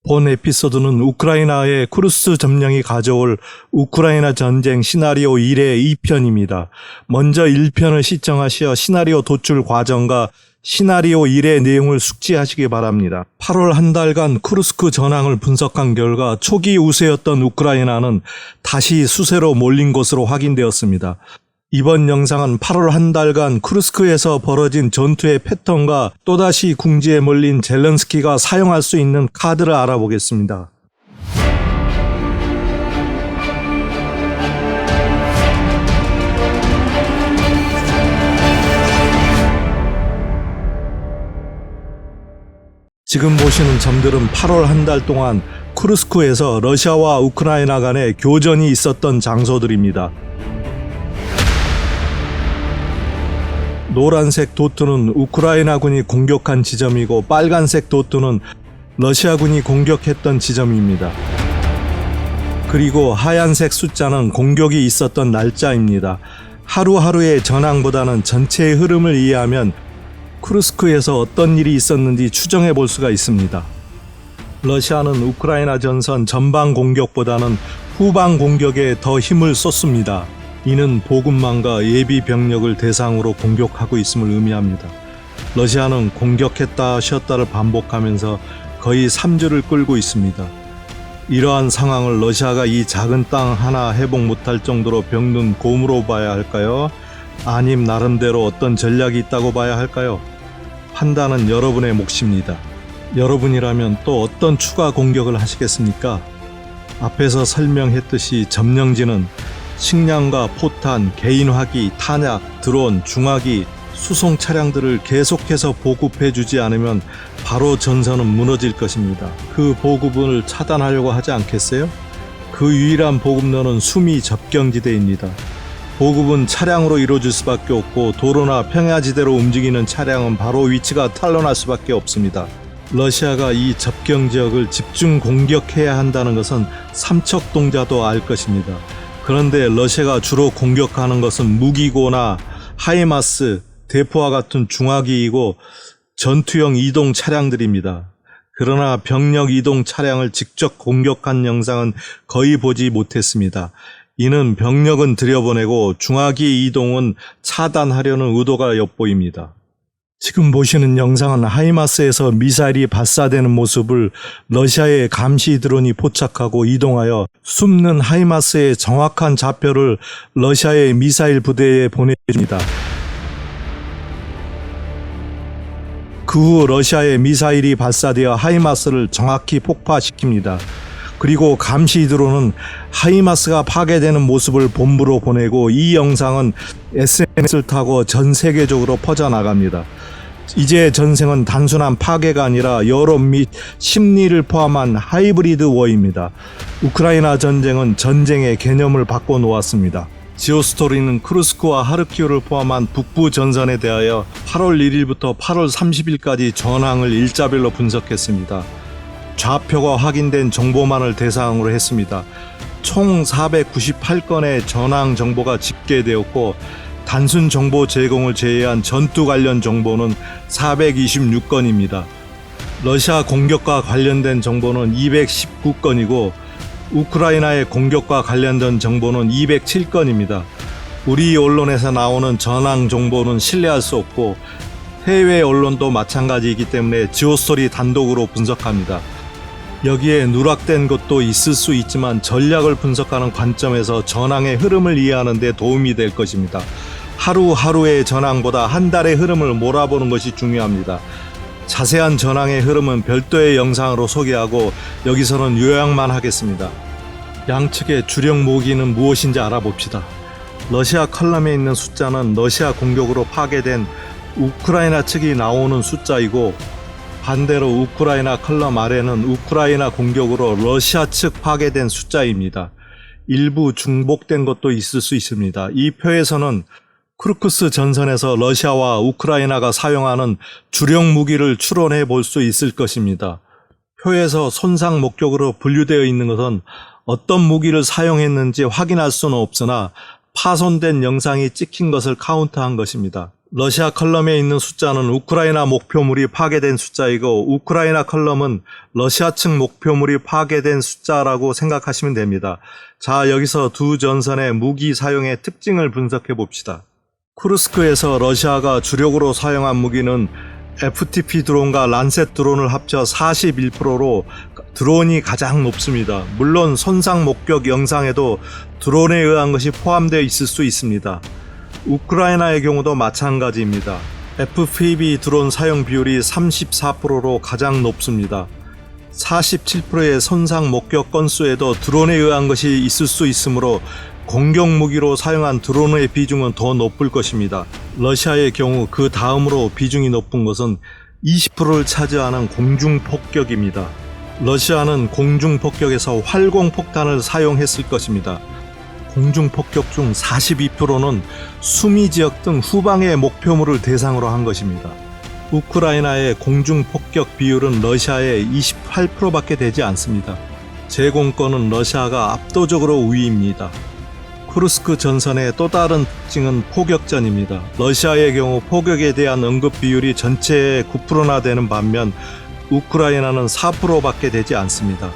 본 에피소드는 우크라이나의 쿠르스 점령이 가져올 우크라이나 전쟁 시나리오 1의 2편입니다. 먼저 1편을 시청하시어 시나리오 도출 과정과 시나리오 1의 내용을 숙지하시기 바랍니다. 8월 한 달간 쿠르스크 전황을 분석한 결과 초기 우세였던 우크라이나는 다시 수세로 몰린 것으로 확인되었습니다. 이번 영상은 8월 한 달간 쿠르스크에서 벌어진 전투의 패턴과 또다시 궁지에 몰린 젤렌스키가 사용할 수 있는 카드를 알아보겠습니다. 지금 보시는 점들은 8월 한 달 동안 쿠르스크에서 러시아와 우크라이나 간의 교전이 있었던 장소들입니다. 노란색 도트는 우크라이나군이 공격한 지점이고 빨간색 도트는 러시아군이 공격했던 지점입니다. 그리고 하얀색 숫자는 공격이 있었던 날짜입니다. 하루하루의 전황보다는 전체의 흐름을 이해하면 쿠르스크에서 어떤 일이 있었는지 추정해 볼 수가 있습니다. 러시아는 우크라이나 전선 전방 공격보다는 후방 공격에 더 힘을 쏟습니다. 이는 보급망과 예비 병력을 대상으로 공격하고 있음을 의미합니다. 러시아는 공격했다 쉬었다를 반복하면서 거의 3주를 끌고 있습니다. 이러한 상황을 러시아가 이 작은 땅 하나 회복 못할 정도로 병든 고무로 봐야 할까요? 아님 나름대로 어떤 전략이 있다고 봐야 할까요? 판단은 여러분의 몫입니다. 여러분이라면 또 어떤 추가 공격을 하시겠습니까? 앞에서 설명했듯이 점령지는 식량과 포탄, 개인화기, 탄약, 드론, 중화기, 수송 차량들을 계속해서 보급해주지 않으면 바로 전선은 무너질 것입니다. 그 보급을 차단하려고 하지 않겠어요? 그 유일한 보급로는 수미 접경지대입니다. 보급은 차량으로 이루어질 수밖에 없고 도로나 평야지대로 움직이는 차량은 바로 위치가 탄로날 수밖에 없습니다. 러시아가 이 접경지역을 집중 공격해야 한다는 것은 삼척동자도 알 것입니다. 그런데 러시아가 주로 공격하는 것은 무기고나 하이마스, 대포와 같은 중화기이고 전투용 이동 차량들입니다. 그러나 병력 이동 차량을 직접 공격한 영상은 거의 보지 못했습니다. 이는 병력은 들여보내고 중화기 이동은 차단하려는 의도가 엿보입니다. 지금 보시는 영상은 하이마스에서 미사일이 발사되는 모습을 러시아의 감시 드론이 포착하고 이동하여 숨는 하이마스의 정확한 좌표를 러시아의 미사일 부대에 보내줍니다. 그 후 러시아의 미사일이 발사되어 하이마스를 정확히 폭파시킵니다. 그리고 감시 드론은 하이마스가 파괴되는 모습을 본부로 보내고 이 영상은 SNS를 타고 전 세계적으로 퍼져나갑니다. 이제 전쟁은 단순한 파괴가 아니라 여론 및 심리를 포함한 하이브리드 워입니다. 우크라이나 전쟁은 전쟁의 개념을 바꿔놓았습니다. 지오스토리는 쿠르스크와 하르키우를 포함한 북부 전선에 대하여 8월 1일부터 8월 30일까지 전황을 일자별로 분석했습니다. 좌표가 확인된 정보만을 대상으로 했습니다. 총 498건의 전황 정보가 집계되었고 단순 정보 제공을 제외한 전투 관련 정보는 426건입니다. 러시아 공격과 관련된 정보는 219건이고 우크라이나의 공격과 관련된 정보는 207건입니다. 우리 언론에서 나오는 전황 정보는 신뢰할 수 없고 해외 언론도 마찬가지이기 때문에 지오스토리 단독으로 분석합니다. 여기에 누락된 것도 있을 수 있지만 전략을 분석하는 관점에서 전황의 흐름을 이해하는 데 도움이 될 것입니다. 하루하루의 전황보다 한 달의 흐름을 몰아보는 것이 중요합니다. 자세한 전황의 흐름은 별도의 영상으로 소개하고 여기서는 요약만 하겠습니다. 양측의 주력 무기는 무엇인지 알아봅시다. 러시아 컬럼에 있는 숫자는 러시아 공격으로 파괴된 우크라이나 측이 나오는 숫자이고 반대로 우크라이나 컬럼 아래는 우크라이나 공격으로 러시아 측 파괴된 숫자입니다. 일부 중복된 것도 있을 수 있습니다. 이 표에서는 쿠르스크 전선에서 러시아와 우크라이나가 사용하는 주력 무기를 추론해 볼 수 있을 것입니다. 표에서 손상 목적으로 분류되어 있는 것은 어떤 무기를 사용했는지 확인할 수는 없으나 파손된 영상이 찍힌 것을 카운트한 것입니다. 러시아 컬럼에 있는 숫자는 우크라이나 목표물이 파괴된 숫자이고 우크라이나 컬럼은 러시아 측 목표물이 파괴된 숫자라고 생각하시면 됩니다. 자, 여기서 두 전선의 무기 사용의 특징을 분석해 봅시다. 쿠르스크에서 러시아가 주력으로 사용한 무기는 FTP 드론과 란셋 드론을 합쳐 41%로 드론이 가장 높습니다. 물론 손상 목격 영상에도 드론에 의한 것이 포함되어 있을 수 있습니다. 우크라이나의 경우도 마찬가지입니다. FPV 드론 사용 비율이 34%로 가장 높습니다. 47%의 손상 목격 건수에도 드론에 의한 것이 있을 수 있으므로 공격 무기로 사용한 드론의 비중은 더 높을 것입니다. 러시아의 경우 그 다음으로 비중이 높은 것은 20%를 차지하는 공중폭격입니다. 러시아는 공중폭격에서 활공폭탄을 사용했을 것입니다. 공중폭격 중 42%는 수미 지역 등 후방의 목표물을 대상으로 한 것입니다. 우크라이나의 공중폭격 비율은 러시아의 28%밖에 되지 않습니다. 제공권은 러시아가 압도적으로 우위입니다. 쿠르스크 전선의 또 다른 특징은 포격전입니다. 러시아의 경우 포격에 대한 응급 비율이 전체의 9%나 되는 반면 우크라이나는 4%밖에 되지 않습니다.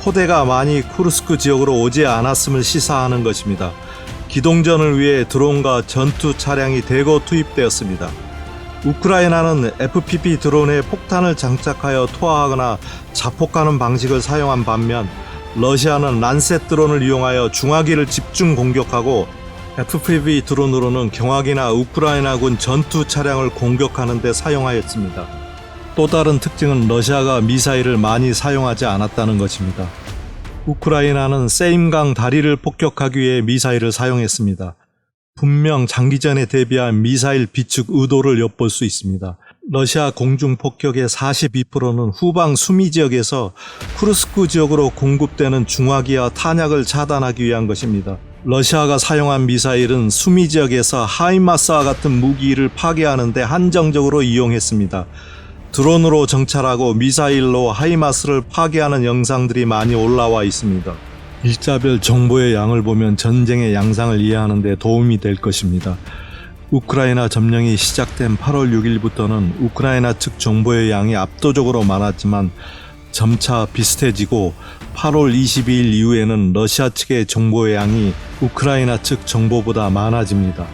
포대가 많이 쿠르스크 지역으로 오지 않았음을 시사하는 것입니다. 기동전을 위해 드론과 전투 차량이 대거 투입되었습니다. 우크라이나는 FPV 드론에 폭탄을 장착하여 투하하거나 자폭하는 방식을 사용한 반면 러시아는 란셋 드론을 이용하여 중화기를 집중 공격하고 FPV 드론으로는 경화기나 우크라이나군 전투 차량을 공격하는 데 사용하였습니다. 또 다른 특징은 러시아가 미사일을 많이 사용하지 않았다는 것입니다. 우크라이나는 세임강 다리를 폭격하기 위해 미사일을 사용했습니다. 분명 장기전에 대비한 미사일 비축 의도를 엿볼 수 있습니다. 러시아 공중폭격의 42%는 후방 수미 지역에서 쿠르스크 지역으로 공급되는 중화기와 탄약을 차단하기 위한 것입니다. 러시아가 사용한 미사일은 수미 지역에서 하이마스와 같은 무기를 파괴하는 데 한정적으로 이용했습니다. 드론으로 정찰하고 미사일로 하이마스를 파괴하는 영상들이 많이 올라와 있습니다. 일자별 정보의 양을 보면 전쟁의 양상을 이해하는 데 도움이 될 것입니다. 우크라이나 점령이 시작된 8월 6일부터는 우크라이나 측 정보의 양이 압도적으로 많았지만 점차 비슷해지고 8월 22일 이후에는 러시아 측의 정보의 양이 우크라이나 측 정보보다 많아집니다.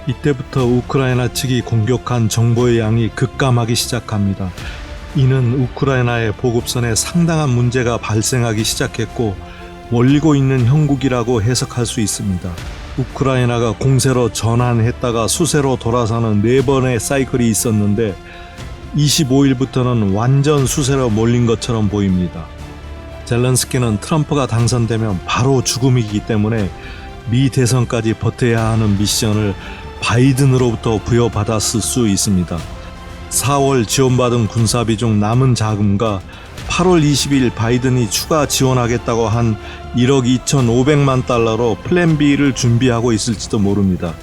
이때부터 우크라이나 측이 공격한 정보의 양이 급감하기 시작합니다. 이는 우크라이나의 보급선에 상당한 문제가 발생하기 시작했고 몰리고 있는 형국이라고 해석할 수 있습니다. 우크라이나가 공세로 전환했다가 수세로 돌아서는 4번의 사이클이 있었는데 25일부터는 완전 수세로 몰린 것처럼 보입니다. 젤렌스키는 트럼프가 당선되면 바로 죽음이기 때문에 미 대선까지 버텨야 하는 미션을 바이든으로부터 부여받았을 수 있습니다. 4월 지원받은 군사비 중 남은 자금과 8월 20일 바이든이 추가 지원하겠다고 한 1억 2,500만 달러로 플랜 B를 준비하고 있을지도 모릅니다.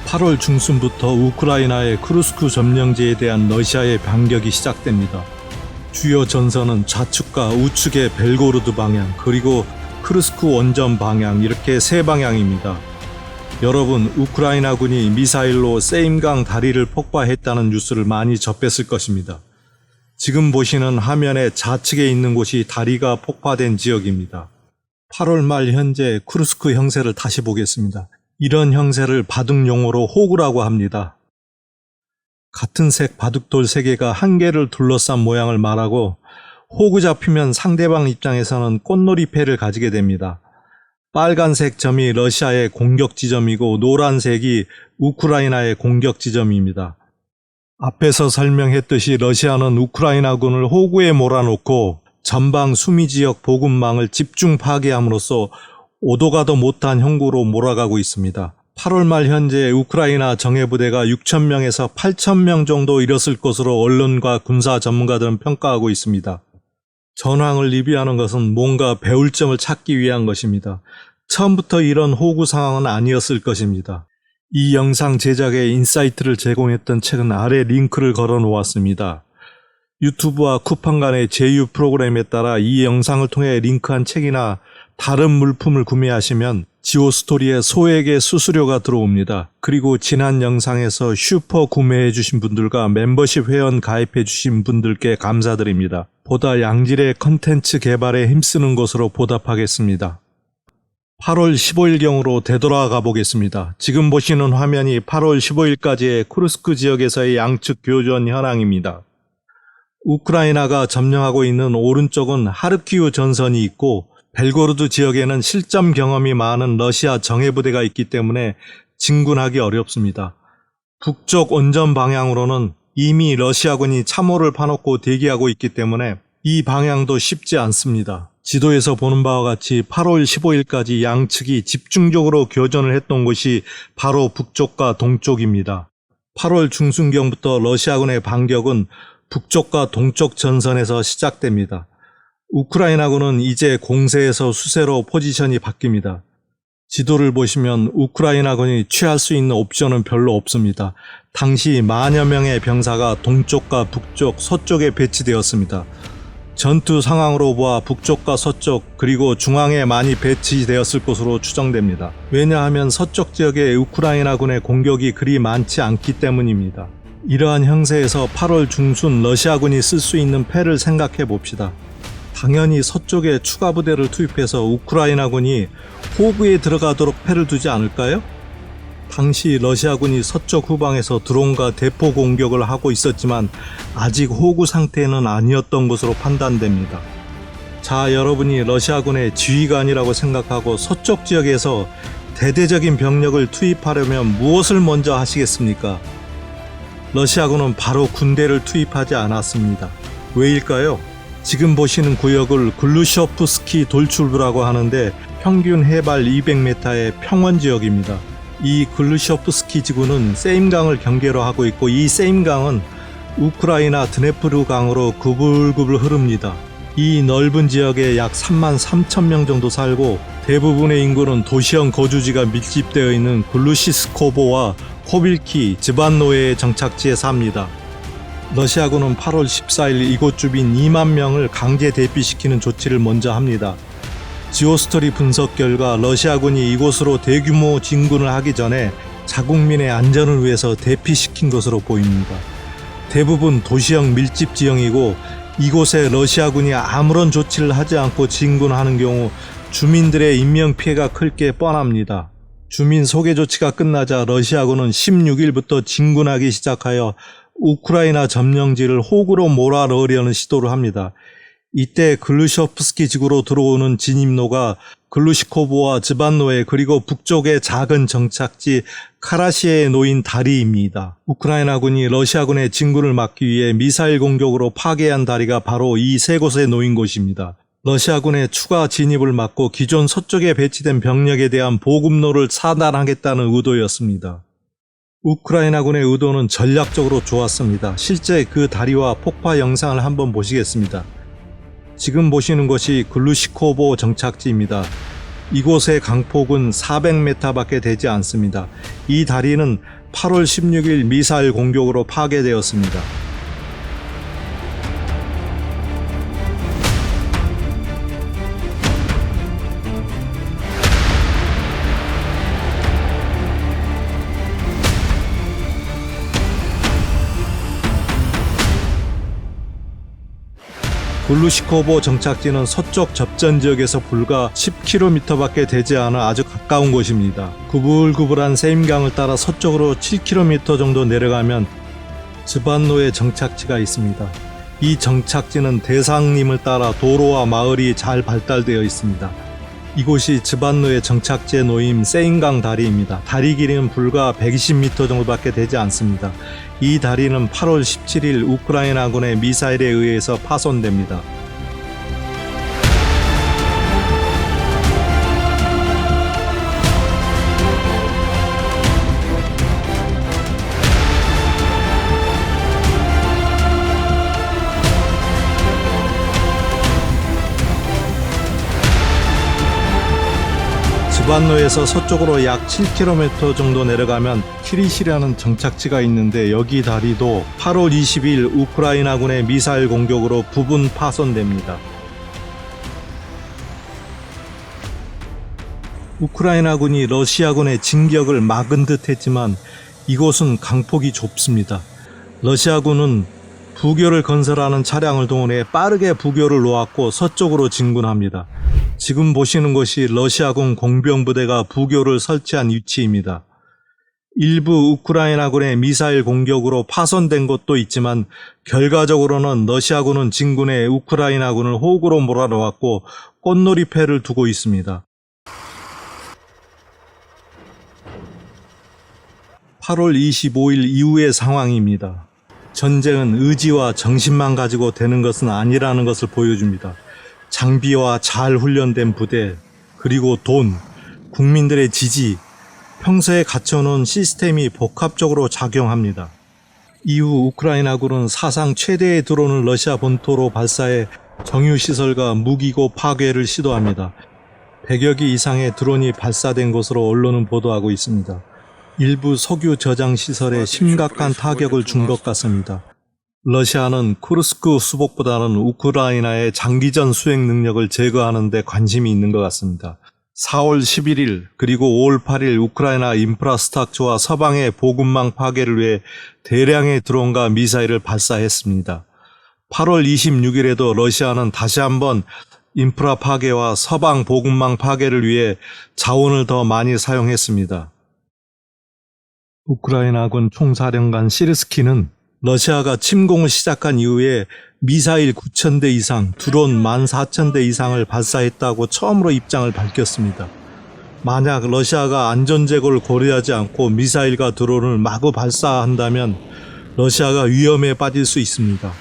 8월 중순부터 우크라이나의 쿠르스크 점령지에 대한 러시아의 반격이 시작됩니다. 주요 전선은 좌측과 우측의 벨고로드 방향 그리고 쿠르스크 원전 방향 이렇게 세 방향입니다. 여러분, 우크라이나군이 미사일로 세임강 다리를 폭파했다는 뉴스를 많이 접했을 것입니다. 지금 보시는 화면의 좌측에 있는 곳이 다리가 폭파된 지역입니다. 8월 말 현재 쿠르스크 형세를 다시 보겠습니다. 이런 형세를 바둑 용어로 호구라고 합니다. 같은 색 바둑돌 3개가 한 개를 둘러싼 모양을 말하고 호구 잡히면 상대방 입장에서는 꽃놀이패를 가지게 됩니다. 빨간색 점이 러시아의 공격 지점이고 노란색이 우크라이나의 공격 지점입니다. 앞에서 설명했듯이 러시아는 우크라이나군을 호구에 몰아놓고 전방 수미지역 보급망을 집중 파괴함으로써 오도 가도 못한 형국으로 몰아가고 있습니다. 8월 말 현재 우크라이나 정예부대가 6,000명에서 8,000명 정도 이뤘을 것으로 언론과 군사 전문가들은 평가하고 있습니다. 전황을 리뷰하는 것은 뭔가 배울 점을 찾기 위한 것입니다. 처음부터 이런 호구 상황은 아니었을 것입니다. 이 영상 제작에 인사이트를 제공했던 책은 아래 링크를 걸어 놓았습니다. 유튜브와 쿠팡 간의 제휴 프로그램에 따라 이 영상을 통해 링크한 책이나 다른 물품을 구매하시면 지오스토리에 소액의 수수료가 들어옵니다. 그리고 지난 영상에서 슈퍼 구매해주신 분들과 멤버십 회원 가입해주신 분들께 감사드립니다. 보다 양질의 컨텐츠 개발에 힘쓰는 것으로 보답하겠습니다. 8월 15일경으로 되돌아가 보겠습니다. 지금 보시는 화면이 8월 15일까지의 쿠르스크 지역에서의 양측 교전 현황입니다. 우크라이나가 점령하고 있는 오른쪽은 하르키우 전선이 있고 벨고로드 지역에는 실전 경험이 많은 러시아 정예부대가 있기 때문에 진군하기 어렵습니다. 북쪽 원전 방향으로는 이미 러시아군이 참호를 파놓고 대기하고 있기 때문에 이 방향도 쉽지 않습니다. 지도에서 보는 바와 같이 8월 15일까지 양측이 집중적으로 교전을 했던 곳이 바로 북쪽과 동쪽입니다. 8월 중순경부터 러시아군의 반격은 북쪽과 동쪽 전선에서 시작됩니다. 우크라이나군은 이제 공세에서 수세로 포지션이 바뀝니다. 지도를 보시면 우크라이나군이 취할 수 있는 옵션은 별로 없습니다. 당시 만여 명의 병사가 동쪽과 북쪽, 서쪽에 배치되었습니다. 전투 상황으로 보아 북쪽과 서쪽 그리고 중앙에 많이 배치되었을 것으로 추정됩니다. 왜냐하면 서쪽 지역에 우크라이나군의 공격이 그리 많지 않기 때문입니다. 이러한 형세에서 8월 중순 러시아군이 쓸 수 있는 패를 생각해 봅시다. 당연히 서쪽에 추가 부대를 투입해서 우크라이나군이 호구에 들어가도록 패를 두지 않을까요? 당시 러시아군이 서쪽 후방에서 드론과 대포 공격을 하고 있었지만 아직 호구 상태는 아니었던 것으로 판단됩니다. 자, 여러분이 러시아군의 지휘관이라고 생각하고 서쪽 지역에서 대대적인 병력을 투입하려면 무엇을 먼저 하시겠습니까? 러시아군은 바로 군대를 투입하지 않았습니다. 왜일까요? 지금 보시는 구역을 글루쇼프스키 돌출부라고 하는데 평균 해발 200m의 평원지역입니다. 이 글루쇼프스키 지구는 세임강을 경계로 하고 있고 이 세임강은 우크라이나 드네프르 강으로 구불구불 흐릅니다. 이 넓은 지역에 약 3만 3천 명 정도 살고 대부분의 인구는 도시형 거주지가 밀집되어 있는 글루시스코보와 코빌키, 즈반노에의 정착지에 삽니다. 러시아군은 8월 14일 이곳 주민 2만 명을 강제 대피시키는 조치를 먼저 합니다. 지오스토리 분석 결과 러시아군이 이곳으로 대규모 진군을 하기 전에 자국민의 안전을 위해서 대피시킨 것으로 보입니다. 대부분 도시형 밀집 지형이고 이곳에 러시아군이 아무런 조치를 하지 않고 진군하는 경우 주민들의 인명피해가 클 게 뻔합니다. 주민 소개 조치가 끝나자 러시아군은 16일부터 진군하기 시작하여 우크라이나 점령지를 호구로 몰아넣으려는 시도를 합니다. 이때 글루쇼프스키 지구로 들어오는 진입로가 글루시코보와 즈반노에 그리고 북쪽의 작은 정착지 카라시에에 놓인 다리입니다. 우크라이나군이 러시아군의 진군을 막기 위해 미사일 공격으로 파괴한 다리가 바로 이 세 곳에 놓인 곳입니다. 러시아군의 추가 진입을 막고 기존 서쪽에 배치된 병력에 대한 보급로를 차단하겠다는 의도였습니다. 우크라이나군의 의도는 전략적으로 좋았습니다. 실제 그 다리와 폭파 영상을 한번 보시겠습니다. 지금 보시는 것이 글루시코보 정착지입니다. 이곳의 강폭은 400m 밖에 되지 않습니다. 이 다리는 8월 16일 미사일 공격으로 파괴되었습니다. 글루시코보 정착지는 서쪽 접전 지역에서 불과 10km 밖에 되지 않아 아주 가까운 곳입니다. 구불구불한 세임강을 따라 서쪽으로 7km 정도 내려가면 즈반노의 정착지가 있습니다. 이 정착지는 대상림을 따라 도로와 마을이 잘 발달되어 있습니다. 이곳이 즈반노의 정착지에 놓인 세임강 다리입니다. 다리 길이는 불과 120m 정도밖에 되지 않습니다. 이 다리는 8월 17일 우크라이나군의 미사일에 의해서 파손됩니다. 즈반노에서 서쪽으로 약 7km 정도 내려가면 키리시라는 정착지가 있는데 여기 다리도 8월 20일 우크라이나군의 미사일 공격으로 부분 파손됩니다. 우크라이나군이 러시아군의 진격을 막은 듯 했지만 이곳은 강폭이 좁습니다. 러시아군은 부교를 건설하는 차량을 동원해 빠르게 부교를 놓았고 서쪽으로 진군합니다. 지금 보시는 곳이 러시아군 공병부대가 부교를 설치한 위치입니다. 일부 우크라이나군의 미사일 공격으로 파손된 곳도 있지만 결과적으로는 러시아군은 진군해 우크라이나군을 호국으로 몰아넣었고 꽃놀이패를 두고 있습니다. 8월 25일 이후의 상황입니다. 전쟁은 의지와 정신만 가지고 되는 것은 아니라는 것을 보여줍니다. 장비와 잘 훈련된 부대, 그리고 돈, 국민들의 지지, 평소에 갖춰놓은 시스템이 복합적으로 작용합니다. 이후 우크라이나군은 사상 최대의 드론을 러시아 본토로 발사해 정유시설과 무기고 파괴를 시도합니다. 100여 기 이상의 드론이 발사된 것으로 언론은 보도하고 있습니다. 일부 석유 저장 시설에 심각한 타격을 준 것 같습니다. 러시아는 쿠르스크 수복보다는 우크라이나의 장기전 수행 능력을 제거하는 데 관심이 있는 것 같습니다. 4월 11일 그리고 5월 8일 우크라이나 인프라스트럭처와 서방의 보급망 파괴를 위해 대량의 드론과 미사일을 발사했습니다. 8월 26일에도 러시아는 다시 한번 인프라 파괴와 서방 보급망 파괴를 위해 자원을 더 많이 사용했습니다. 우크라이나군 총사령관 시르스키는 러시아가 침공을 시작한 이후에 미사일 9,000대 이상, 드론 14,000대 이상을 발사했다고 처음으로 입장을 밝혔습니다. 만약 러시아가 안전재고를 고려하지 않고 미사일과 드론을 마구 발사한다면 러시아가 위험에 빠질 수 있습니다.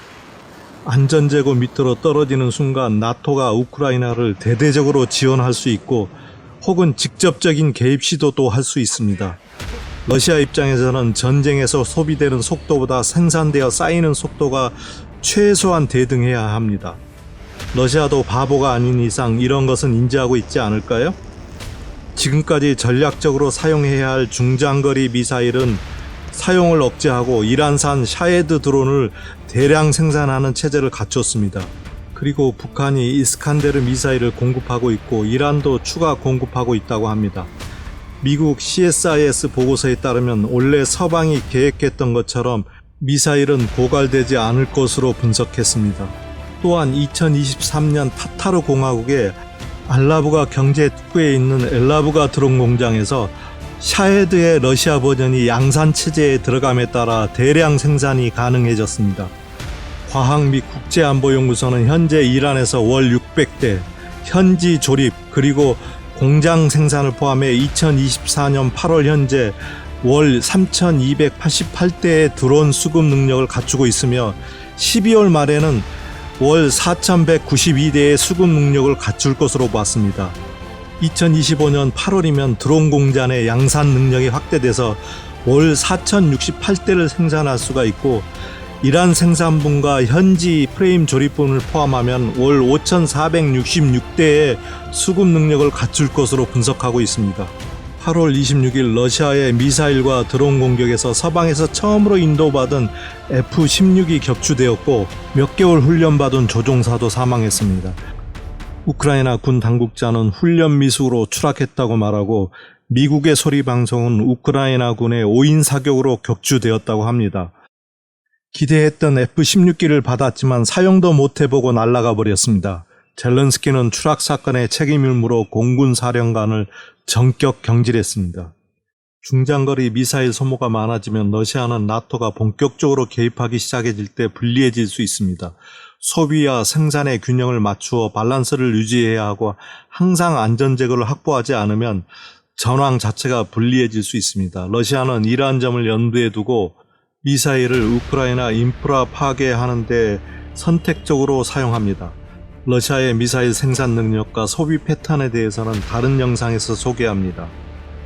안전재고 밑으로 떨어지는 순간 나토가 우크라이나를 대대적으로 지원할 수 있고 혹은 직접적인 개입 시도도 할 수 있습니다. 러시아 입장에서는 전쟁에서 소비되는 속도보다 생산되어 쌓이는 속도가 최소한 대등해야 합니다. 러시아도 바보가 아닌 이상 이런 것은 인지하고 있지 않을까요? 지금까지 전략적으로 사용해야 할 중장거리 미사일은 사용을 억제하고 이란산 샤헤드 드론을 대량 생산하는 체제를 갖췄습니다. 그리고 북한이 이스칸데르 미사일을 공급하고 있고 이란도 추가 공급하고 있다고 합니다. 미국 CSIS 보고서에 따르면 원래 서방이 계획했던 것처럼 미사일은 고갈되지 않을 것으로 분석했습니다. 또한 2023년 타타르 공화국의 알라부가 경제 특구에 있는 엘라부가 드론 공장에서 샤헤드의 러시아 버전이 양산 체제에 들어감에 따라 대량 생산이 가능해졌습니다. 과학 및 국제안보연구소는 현재 이란에서 월 600대, 현지 조립 그리고 공장 생산을 포함해 2024년 8월 현재 월 3,288대의 드론 수급 능력을 갖추고 있으며 12월 말에는 월 4,192대의 수급 능력을 갖출 것으로 봤습니다. 2025년 8월이면 드론 공장의 양산 능력이 확대돼서 월 4,068대를 생산할 수가 있고 이란 생산분과 현지 프레임 조립분을 포함하면 월 5,466대의 수급 능력을 갖출 것으로 분석하고 있습니다. 8월 26일 러시아의 미사일과 드론 공격에서 서방에서 처음으로 인도받은 F-16이 격추되었고 몇 개월 훈련받은 조종사도 사망했습니다. 우크라이나 군 당국자는 훈련 미숙으로 추락했다고 말하고 미국의 소리 방송은 우크라이나 군의 오인 사격으로 격추되었다고 합니다. 기대했던 F-16기를 받았지만 사용도 못해보고 날아가 버렸습니다. 젤렌스키는 추락 사건의 책임을 물어 공군 사령관을 전격 경질했습니다. 중장거리 미사일 소모가 많아지면 러시아는 나토가 본격적으로 개입하기 시작해질 때 불리해질 수 있습니다. 소비와 생산의 균형을 맞추어 밸런스를 유지해야 하고 항상 안전재고를 확보하지 않으면 전황 자체가 불리해질 수 있습니다. 러시아는 이러한 점을 염두에 두고 미사일을 우크라이나 인프라 파괴하는 데 선택적으로 사용합니다. 러시아의 미사일 생산 능력과 소비 패턴에 대해서는 다른 영상에서 소개합니다.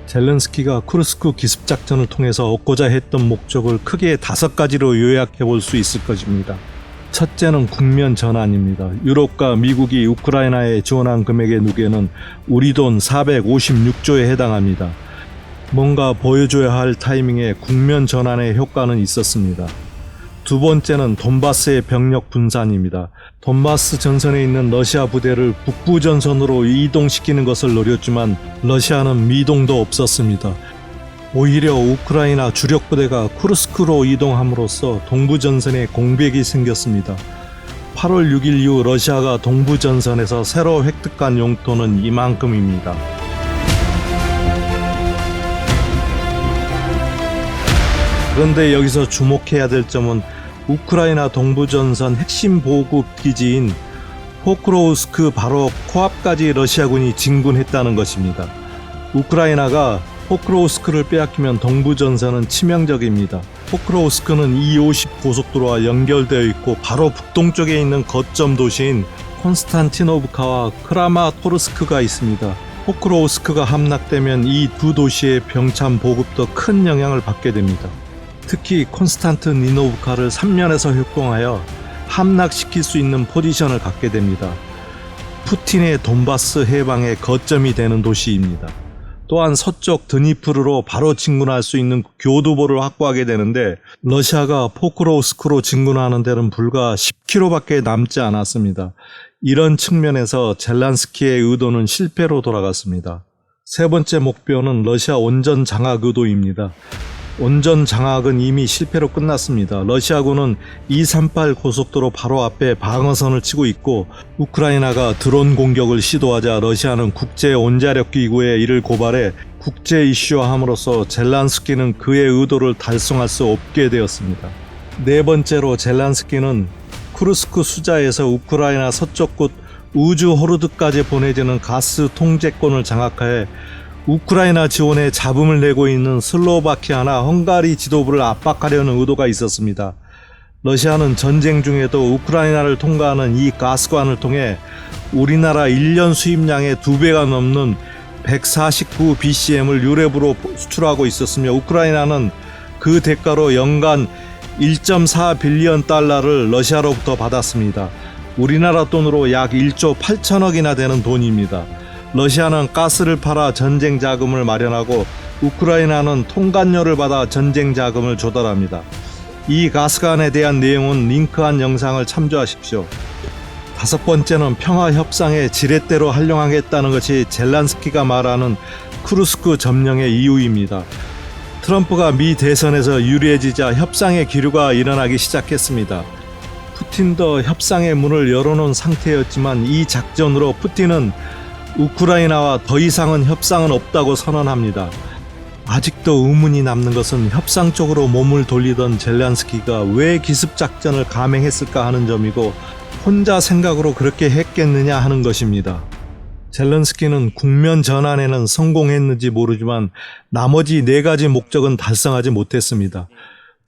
젤렌스키가 쿠르스크 기습작전을 통해서 얻고자 했던 목적을 크게 5가지로 요약해 볼 수 있을 것입니다. 첫째는 국면 전환입니다. 유럽과 미국이 우크라이나에 지원한 금액의 무게는 우리 돈 456조에 해당합니다. 뭔가 보여줘야 할 타이밍에 국면 전환의 효과는 있었습니다. 두 번째는 돈바스의 병력 분산입니다. 돈바스 전선에 있는 러시아 부대를 북부 전선으로 이동시키는 것을 노렸지만 러시아는 미동도 없었습니다. 오히려 우크라이나 주력 부대가 쿠르스크로 이동함으로써 동부 전선에 공백이 생겼습니다. 8월 6일 이후 러시아가 동부 전선에서 새로 획득한 영토는 이만큼입니다. 그런데 여기서 주목해야 될 점은 우크라이나 동부전선 핵심 보급 기지인 포크로우스크 바로 코앞까지 러시아군이 진군했다는 것입니다. 우크라이나가 포크로우스크를 빼앗기면 동부전선은 치명적입니다. 포크로우스크는 E50 고속도로와 연결되어 있고 바로 북동쪽에 있는 거점 도시인 콘스탄티노브카와 크라마토르스크가 있습니다. 포크로우스크가 함락되면 이 두 도시의 병참 보급도 큰 영향을 받게 됩니다. 특히 콘스탄티노브카를 3면에서 협공하여 함락시킬 수 있는 포지션을 갖게 됩니다. 푸틴의 돈바스 해방의 거점이 되는 도시입니다. 또한 서쪽 드니프르로 바로 진군할 수 있는 교두보를 확보하게 되는데 러시아가 포크로우스크로 진군하는 데는 불과 10km밖에 남지 않았습니다. 이런 측면에서 젤란스키의 의도는 실패로 돌아갔습니다. 세 번째 목표는 러시아 온전 장악 의도입니다. 온전 장악은 이미 실패로 끝났습니다. 러시아군은 238 고속도로 바로 앞에 방어선을 치고 있고 우크라이나가 드론 공격을 시도하자 러시아는 국제 원자력 기구에 이를 고발해 국제 이슈화함으로써 젤란스키는 그의 의도를 달성할 수 없게 되었습니다. 네 번째로 젤란스키는 쿠르스크 수자에서 우크라이나 서쪽 끝 우주 호르드까지 보내지는 가스 통제권을 장악하여 우크라이나 지원에 잡음을 내고 있는 슬로바키아나 헝가리 지도부를 압박하려는 의도가 있었습니다. 러시아는 전쟁 중에도 우크라이나를 통과하는 이 가스관을 통해 우리나라 1년 수입량의 2배가 넘는 149bcm을 유럽으로 수출하고 있었으며 우크라이나는 그 대가로 연간 1.4 빌리언 달러를 러시아로부터 받았습니다. 우리나라 돈으로 약 1조 8천억이나 되는 돈입니다. 러시아는 가스를 팔아 전쟁 자금을 마련하고 우크라이나는 통관료를 받아 전쟁 자금을 조달합니다. 이 가스관에 대한 내용은 링크한 영상을 참조하십시오. 다섯 번째는 평화 협상에 지렛대로 활용하겠다는 것이 젤란스키가 말하는 쿠르스크 점령의 이유입니다. 트럼프가 미 대선에서 유리해지자 협상의 기류가 일어나기 시작했습니다. 푸틴도 협상의 문을 열어놓은 상태였지만 이 작전으로 푸틴은 우크라이나와 더 이상은 협상은 없다고 선언합니다. 아직도 의문이 남는 것은 협상 쪽으로 몸을 돌리던 젤란스키가 왜 기습작전을 감행했을까 하는 점이고 혼자 생각으로 그렇게 했겠느냐 하는 것입니다. 젤란스키는 국면 전환에는 성공했는지 모르지만 나머지 4가지 목적은 달성하지 못했습니다.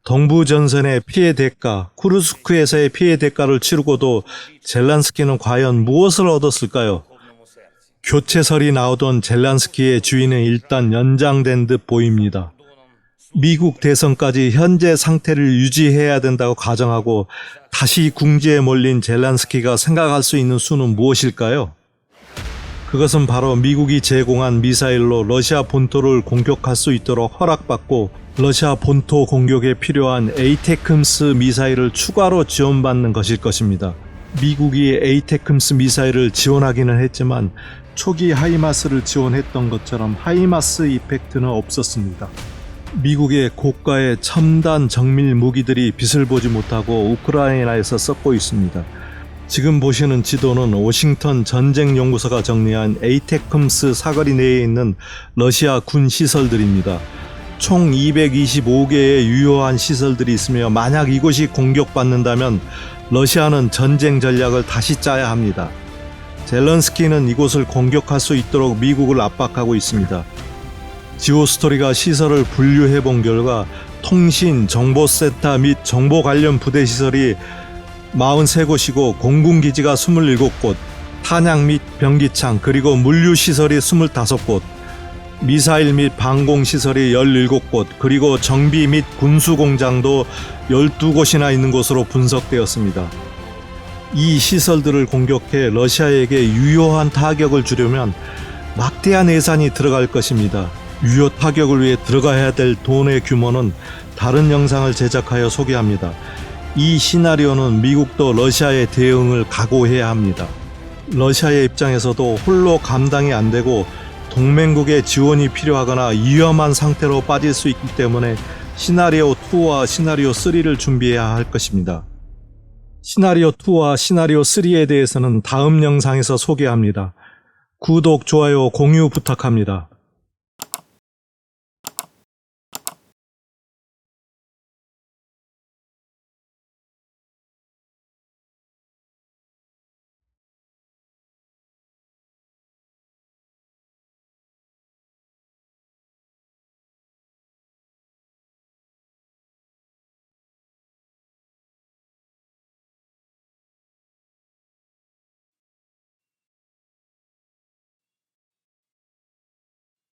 동부전선의 피해 대가, 쿠르스크에서의 피해 대가를 치르고도 젤란스키는 과연 무엇을 얻었을까요? 교체설이 나오던 젤란스키의 주의는 일단 연장된 듯 보입니다. 미국 대선까지 현재 상태를 유지해야 된다고 가정하고 다시 궁지에 몰린 젤란스키가 생각할 수 있는 수는 무엇일까요? 그것은 바로 미국이 제공한 미사일로 러시아 본토를 공격할 수 있도록 허락받고 러시아 본토 공격에 필요한 에이테크임스 미사일을 추가로 지원받는 것일 것입니다. 미국이 에이테크임스 미사일을 지원하기는 했지만 초기 하이마스를 지원했던 것처럼 하이마스 이펙트는 없었습니다. 미국의 고가의 첨단 정밀 무기들이 빛을 보지 못하고 우크라이나에서 썩고 있습니다. 지금 보시는 지도는 워싱턴 전쟁연구소가 정리한 에이테크임스 사거리 내에 있는 러시아 군 시설들입니다. 총 225개의 유효한 시설들이 있으며 만약 이곳이 공격받는다면 러시아는 전쟁 전략을 다시 짜야 합니다. 젤란스키는 이곳을 공격할 수 있도록 미국을 압박하고 있습니다. 지오스토리가 시설을 분류해 본 결과 통신, 정보센터 및 정보 관련 부대 시설이 43곳이고 공군기지가 27곳, 탄약 및 병기창 그리고 물류시설이 25곳, 미사일 및 방공시설이 17곳 그리고 정비 및 군수공장도 12곳이나 있는 것으로 분석되었습니다. 이 시설들을 공격해 러시아에게 유효한 타격을 주려면 막대한 예산이 들어갈 것입니다. 유효 타격을 위해 들어가야 될 돈의 규모는 다른 영상을 제작하여 소개합니다. 이 시나리오는 미국도 러시아의 대응을 각오해야 합니다. 러시아의 입장에서도 홀로 감당이 안 되고 동맹국의 지원이 필요하거나 위험한 상태로 빠질 수 있기 때문에 시나리오 2와 시나리오 3를 준비해야 할 것입니다. 시나리오 2와 시나리오 3에 대해서는 다음 영상에서 소개합니다. 구독, 좋아요, 공유 부탁합니다.